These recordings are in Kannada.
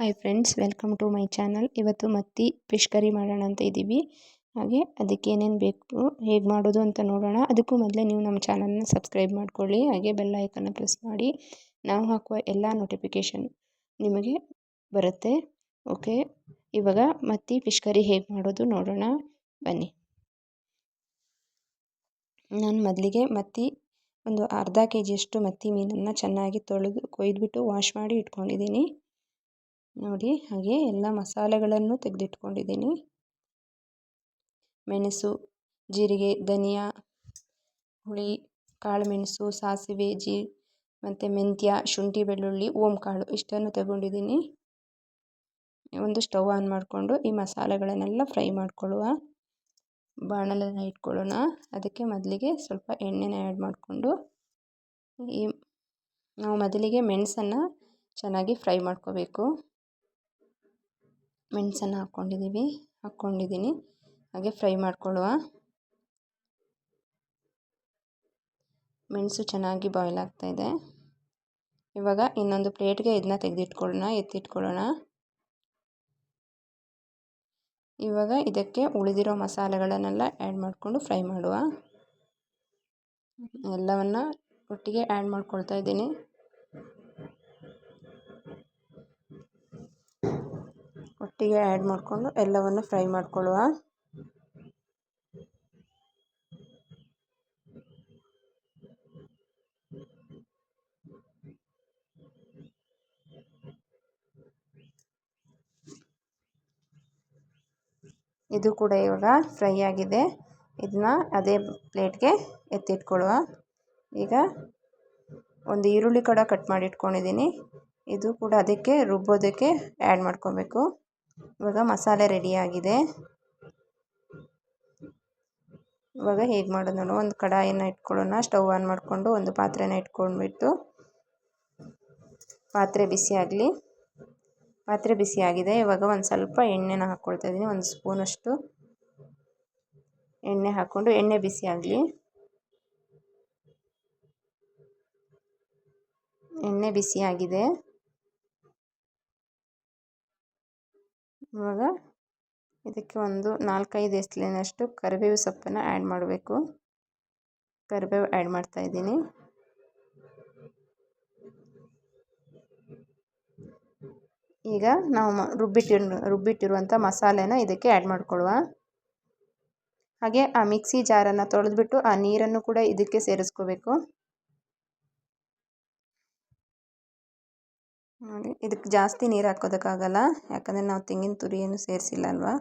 Hi friends, welcome to my channel. ಇವತ್ತು ಮತ್ತಿ ಫಿಶ್ ಕರಿ ಮಾಡೋಣ ಅಂತ ಇದ್ದೀವಿ. ಹಾಗೆ ಅದಕ್ಕೆ ಏನೇನು ಬೇಕು, ಹೇಗೆ ಮಾಡೋದು ಅಂತ ನೋಡೋಣ. ಅದಕ್ಕೂ ಮೊದಲೇ ನೀವು ನಮ್ಮ ಚಾನಲ್ನ ಸಬ್ಸ್ಕ್ರೈಬ್ ಮಾಡ್ಕೊಳ್ಳಿ, ಹಾಗೆ ಬೆಲ್ ಐಕನ್ನ ಪ್ರೆಸ್ ಮಾಡಿ. ನಾವು ಹಾಕುವ ಎಲ್ಲ ನೋಟಿಫಿಕೇಷನ್ ನಿಮಗೆ ಬರುತ್ತೆ. ಓಕೆ, ಇವಾಗ ಮತ್ತಿ ಫಿಶ್ ಕರಿ ಹೇಗೆ ಮಾಡೋದು ನೋಡೋಣ ಬನ್ನಿ. ನಾನು ಮೊದಲಿಗೆ ಮತ್ತಿ ಒಂದು ಅರ್ಧ ಕೆಜಿಯಷ್ಟು ಮತ್ತಿ ಮೀನನ್ನು ಚೆನ್ನಾಗಿ ಕೊಯ್ದುಬಿಟ್ಟು ವಾಶ್ ಮಾಡಿ ಇಟ್ಕೊಂಡಿದ್ದೀನಿ ನೋಡಿ. ಹಾಗೆ ಎಲ್ಲ ಮಸಾಲೆಗಳನ್ನು ತೆಗೆದಿಟ್ಕೊಂಡಿದ್ದೀನಿ. ಮೆಣಸು, ಜೀರಿಗೆ, ಧನಿಯಾ, ಹುಳಿ, ಕಾಳು ಮೆಣಸು, ಸಾಸಿವೆ, ಮತ್ತು ಮೆಂತ್ಯ, ಶುಂಠಿ, ಬೆಳ್ಳುಳ್ಳಿ, ಓಂಕಾಳು ಇಷ್ಟನ್ನು ತಗೊಂಡಿದ್ದೀನಿ. ಒಂದು ಸ್ಟವ್ ಆನ್ ಮಾಡಿಕೊಂಡು ಈ ಮಸಾಲೆಗಳನ್ನೆಲ್ಲ ಫ್ರೈ ಮಾಡ್ಕೊಳ್ಳುವ. ಬಾಣಲೆನ ಇಟ್ಕೊಳ್ಳೋಣ. ಅದಕ್ಕೆ ಮೊದಲಿಗೆ ಸ್ವಲ್ಪ ಎಣ್ಣೆನ ಆ್ಯಡ್ ಮಾಡಿಕೊಂಡು ನಾವು ಮೊದಲಿಗೆ ಮೆಣಸನ್ನು ಚೆನ್ನಾಗಿ ಫ್ರೈ ಮಾಡ್ಕೋಬೇಕು. ಮೆಣಸನ್ನು ಹಾಕ್ಕೊಂಡಿದ್ದೀನಿ. ಹಾಗೆ ಫ್ರೈ ಮಾಡ್ಕೊಳ್ಳುವ. ಮೆಣಸು ಚೆನ್ನಾಗಿ ಬಾಯ್ಲ್ ಆಗ್ತಾಯಿದೆ. ಇವಾಗ ಇನ್ನೊಂದು ಪ್ಲೇಟ್ಗೆ ಇದನ್ನ ಎತ್ತಿಟ್ಕೊಳ್ಳೋಣ. ಇವಾಗ ಇದಕ್ಕೆ ಉಳಿದಿರೋ ಮಸಾಲೆಗಳನ್ನೆಲ್ಲ ಆ್ಯಡ್ ಮಾಡಿಕೊಂಡು ಫ್ರೈ ಮಾಡುವ. ಎಲ್ಲವನ್ನು ಒಟ್ಟಿಗೆ ಆ್ಯಡ್ ಮಾಡ್ಕೊಳ್ತಾ ಇದ್ದೀನಿ. ಒಟ್ಟಿಗೆ ಆ್ಯಡ್ ಮಾಡಿಕೊಂಡು ಎಲ್ಲವನ್ನು ಫ್ರೈ ಮಾಡ್ಕೊಳ್ಳುವ. ಇದು ಕೂಡ ಇವಾಗ ಫ್ರೈ ಆಗಿದೆ. ಇದನ್ನ ಅದೇ ಪ್ಲೇಟ್ಗೆ ಎತ್ತಿಟ್ಕೊಳ್ಳುವ. ಈಗ ಒಂದು ಈರುಳ್ಳಿ ಕೂಡ ಕಟ್ ಮಾಡಿ ಇಟ್ಕೊಂಡಿದ್ದೀನಿ. ಇದು ಕೂಡ ಅದಕ್ಕೆ ರುಬ್ಬೋದಕ್ಕೆ ಆ್ಯಡ್ ಮಾಡ್ಕೊಬೇಕು. ಇವಾಗ ಮಸಾಲೆ ರೆಡಿಯಾಗಿದೆ. ಇವಾಗ ಹೇಗೆ ಮಾಡೋದು ನೋಡು. ಒಂದು ಕಡಾಯಿನ ಇಟ್ಕೊಳ್ಳೋಣ. ಸ್ಟವ್ ಆನ್ ಮಾಡಿಕೊಂಡು ಒಂದು ಪಾತ್ರೆನ ಇಟ್ಕೊಂಡ್ಬಿಟ್ಟು ಪಾತ್ರೆ ಬಿಸಿಯಾಗಿದೆ. ಇವಾಗ ಒಂದು ಸ್ವಲ್ಪ ಎಣ್ಣೆನ ಹಾಕ್ಕೊಳ್ತಾ ಇದ್ದೀನಿ. ಒಂದು ಸ್ಪೂನಷ್ಟು ಎಣ್ಣೆ ಹಾಕ್ಕೊಂಡು ಎಣ್ಣೆ ಬಿಸಿಯಾಗಲಿ. ಎಣ್ಣೆ ಬಿಸಿಯಾಗಿದೆ. ಇವಾಗ ಇದಕ್ಕೆ ಒಂದು 4-5 ಎಸಳಿನಷ್ಟು ಕರಿಬೇವು ಸೊಪ್ಪನ್ನು ಆ್ಯಡ್ ಮಾಡಬೇಕು. ಕರಿಬೇವು ಆ್ಯಡ್ ಮಾಡ್ತಾ ಇದ್ದೀನಿ. ಈಗ ನಾವು ರುಬ್ಬಿಟ್ಟಿರುವಂಥ ಮಸಾಲೆನ ಇದಕ್ಕೆ ಆ್ಯಡ್ ಮಾಡ್ಕೊಳ್ಳುವ. ಹಾಗೆ ಆ ಮಿಕ್ಸಿ ಜಾರನ್ನು ತೊಳೆದ್ಬಿಟ್ಟು ಆ ನೀರನ್ನು ಕೂಡ ಇದಕ್ಕೆ ಸೇರಿಸ್ಕೋಬೇಕು ನೋಡಿ. ಇದಕ್ಕೆ ಜಾಸ್ತಿ ನೀರು ಹಾಕೋದಕ್ಕಾಗಲ್ಲ, ಯಾಕಂದರೆ ನಾವು ತೆಂಗಿನ ತುರಿಯನ್ನು ಸೇರಿಸಿಲ್ಲ ಅಲ್ವಾ.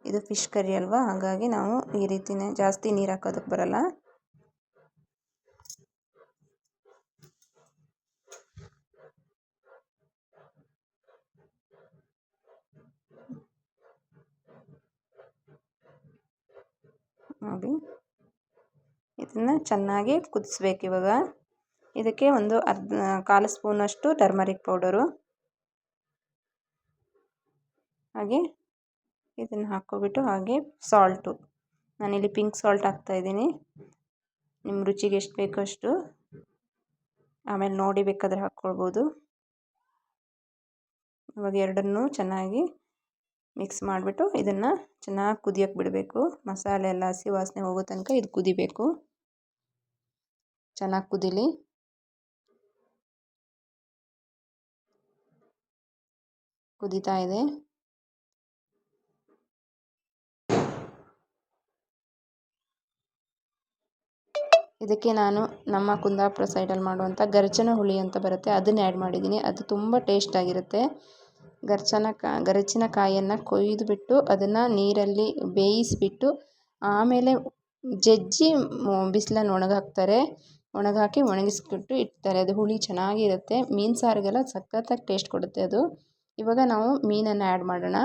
ಇದು ಫಿಶ್ ಕರಿ ಅಲ್ವಾ, ಹಾಗಾಗಿ ನಾವು ಈ ರೀತಿಯೇ ಜಾಸ್ತಿ ನೀರು ಹಾಕೋದಕ್ಕೆ ಬರಲ್ಲ. ನೋಡಿ, ಇದನ್ನು ಚೆನ್ನಾಗಿ ಕುದಿಸ್ಬೇಕು. ಇವಾಗ ಇದಕ್ಕೆ ಒಂದು 1/4 ಸ್ಪೂನಷ್ಟು ಟರ್ಮರಿಕ್ ಪೌಡರು, ಹಾಗೆ ಇದನ್ನು ಹಾಕ್ಕೊಬಿಟ್ಟು ಹಾಗೆ ಸಾಲ್ಟು, ನಾನಿಲ್ಲಿ ಪಿಂಕ್ ಸಾಲ್ಟ್ ಹಾಕ್ತಾಯಿದ್ದೀನಿ. ನಿಮ್ಮ ರುಚಿಗೆ ಎಷ್ಟು ಬೇಕೋ ಅಷ್ಟು, ಆಮೇಲೆ ನೋಡಿ ಬೇಕಾದರೆ ಹಾಕ್ಕೊಳ್ಬೋದು. ಇವಾಗ ಎರಡನ್ನೂ ಚೆನ್ನಾಗಿ ಮಿಕ್ಸ್ ಮಾಡಿಬಿಟ್ಟು ಇದನ್ನು ಚೆನ್ನಾಗಿ ಕುದಿಯೋಕ್ಕೆ ಬಿಡಬೇಕು. ಮಸಾಲೆ ಎಲ್ಲ ಹಸಿ ವಾಸನೆ ಹೋಗೋ ತನಕ ಇದು ಕುದಿಬೇಕು. ಚೆನ್ನಾಗಿ ಕುದೀಲಿ. ಕುದೀತಾ ಇದೆ. ಇದಕ್ಕೆ ನಾನು ನಮ್ಮ ಕುಂದಾಪುರ ಸೈಡಲ್ಲಿ ಮಾಡುವಂಥ ಗರ್ಜನ ಹುಳಿ ಅಂತ ಬರುತ್ತೆ, ಅದನ್ನು ಆ್ಯಡ್ ಮಾಡಿದ್ದೀನಿ. ಅದು ತುಂಬ ಟೇಸ್ಟಾಗಿರುತ್ತೆ. ಗರಚಿನ ಕಾಯನ್ನು ಕೊಯ್ದುಬಿಟ್ಟು ಅದನ್ನು ನೀರಲ್ಲಿ ಬೇಯಿಸಿಬಿಟ್ಟು ಆಮೇಲೆ ಜಜ್ಜಿ ಬಿಸಿಲಲ್ಲಿ ಒಣಗಾಕಿ ಒಣಗಿಸ್ಬಿಟ್ಟು ಇಡ್ತಾರೆ. ಅದು ಹುಳಿ ಚೆನ್ನಾಗಿರುತ್ತೆ. ಮೀನು ಸಾರಿಗೆಲ್ಲ ಸಖತ್ತಾಗಿ ಟೇಸ್ಟ್ ಕೊಡುತ್ತೆ ಅದು. ಇವಾಗ ನಾವು ಮೀನನ್ನು ಆ್ಯಡ್ ಮಾಡೋಣ.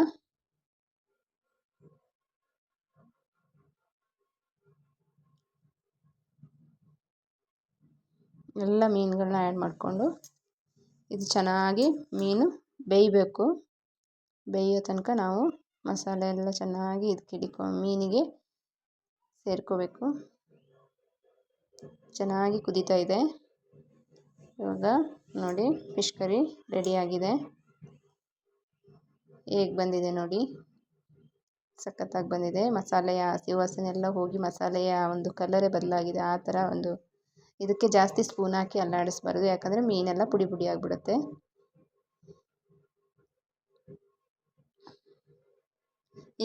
ಎಲ್ಲ ಮೀನುಗಳನ್ನ ಆ್ಯಡ್ ಮಾಡಿಕೊಂಡು ಇದು ಚೆನ್ನಾಗಿ ಮೀನು ಬೇಯಬೇಕು. ಬೇಯೋ ತನಕ ನಾವು ಮಸಾಲೆ ಎಲ್ಲ ಚೆನ್ನಾಗಿ ಇದಕ್ಕೆ ಮೀನಿಗೆ ಸೇರ್ಕೋಬೇಕು. ಚೆನ್ನಾಗಿ ಕುದೀತಾ ಇದೆ. ಇವಾಗ ನೋಡಿ, ಫಿಶ್ ಕರಿ ರೆಡಿಯಾಗಿದೆ. ಹೇಗೆ ಬಂದಿದೆ ನೋಡಿ, ಸಖತ್ತಾಗಿ ಬಂದಿದೆ. ಮಸಾಲೆಯ ಹಸಿ ವಾಸನೆ ಎಲ್ಲ ಹೋಗಿ ಮಸಾಲೆಯ ಒಂದು ಕಲರೇ ಬದಲಾಗಿದೆ. ಆ ಥರ ಒಂದು ಇದಕ್ಕೆ ಜಾಸ್ತಿ ಸ್ಪೂನ್ ಹಾಕಿ ಅಲ್ಲಾಡಿಸ್ಬಾರ್ದು, ಯಾಕಂದರೆ ಮೀನೆಲ್ಲ ಪುಡಿ ಪುಡಿ ಆಗಿಬಿಡುತ್ತೆ.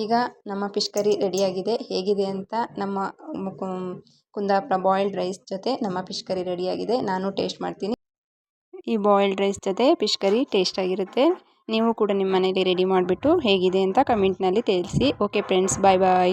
ಈಗ ನಮ್ಮ ಫಿಶ್ ಕರಿ ರೆಡಿಯಾಗಿದೆ. ಹೇಗಿದೆ ಅಂತ ನಮ್ಮ ಕುಂದಾಪುರ ಬಾಯ್ಲ್ಡ್ ರೈಸ್ ಜೊತೆ ನಮ್ಮ ಫಿಶ್ ಕರಿ ರೆಡಿಯಾಗಿದೆ. ನಾನು ಟೇಸ್ಟ್ ಮಾಡ್ತೀನಿ. ಈ ಬಾಯ್ಲ್ಡ್ ರೈಸ್ ಜೊತೆ ಫಿಶ್ ಕರಿ ಟೇಸ್ಟಾಗಿರುತ್ತೆ. ನೀವು ಕೂಡ ನಿಮ್ಮ ಮನೇಲಿ ರೆಡಿ ಮಾಡಿಬಿಟ್ಟು ಹೇಗಿದೆ ಅಂತ ಕಮೆಂಟ್ನಲ್ಲಿ ತಿಳಿಸಿ. ಓಕೆ ಫ್ರೆಂಡ್ಸ್, ಬಾಯ್ ಬಾಯ್.